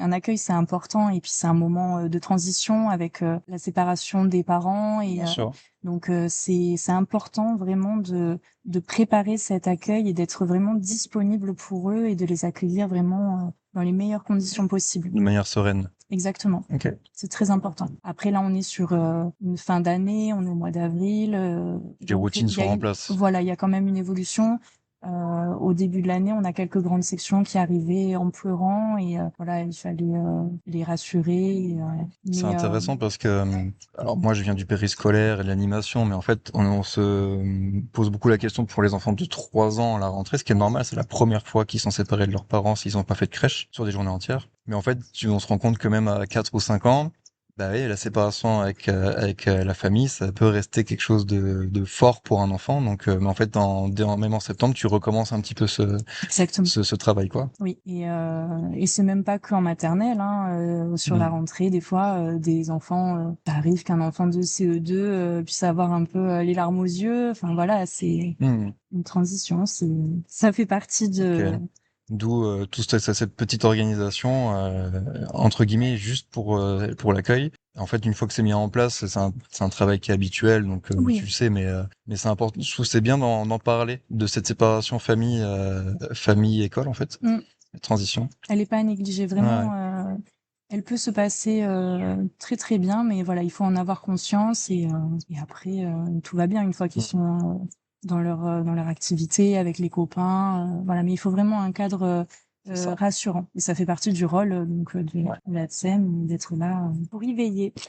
Un accueil, c'est important et puis c'est un moment de transition avec la séparation des parents et Bien sûr. donc c'est important vraiment de préparer cet accueil et d'être vraiment disponible pour eux et de les accueillir vraiment dans les meilleures conditions possibles. De manière sereine. Exactement. Ok. C'est très important. Après là, on est sur une fin d'année, on est au mois d'avril, Les donc routines il y a sont en place. voilà, il y a quand même une évolution. Au début de l'année, on a quelques grandes sections qui arrivaient en pleurant et voilà, il fallait les rassurer. C'est Mais intéressant parce que, alors moi je viens du périscolaire et de l'animation, mais en fait on se pose beaucoup la question pour les enfants de 3 ans à la rentrée, ce qui est normal, c'est la première fois qu'ils sont séparés de leurs parents s'ils n'ont pas fait de crèche sur des journées entières. Mais en fait, on se rend compte que même à 4 ou 5 ans, bah oui, la séparation avec la famille, ça peut rester quelque chose de fort pour un enfant. Donc, mais en fait, même en septembre, tu recommences un petit peu exactement. ce travail, quoi. Oui, et c'est même pas qu'en maternelle, hein, sur la Mm. rentrée, des fois, des enfants, ça arrive qu'un enfant de CE2 puisse avoir un peu les larmes aux yeux. Enfin voilà, c'est Mm. une transition, ça fait partie Ok. de. D'où cette petite organisation entre guillemets juste pour l'accueil. En fait, une fois que c'est mis en place, c'est un travail qui est habituel, donc tu Oui. le sais, mais c'est important. Je trouve que c'est bien d'en parler de cette séparation famille école en fait, Mm. la transition. Elle est pas à négliger Ouais, vraiment. Elle peut se passer très très bien, mais voilà, il faut en avoir conscience et après tout va bien une fois qu'ils ouais. sont dans leur activité avec les copains. Voilà, mais il faut vraiment un cadre C'est ça. rassurant et ça fait partie du rôle donc de Ouais. la SEM d'être là pour y veiller.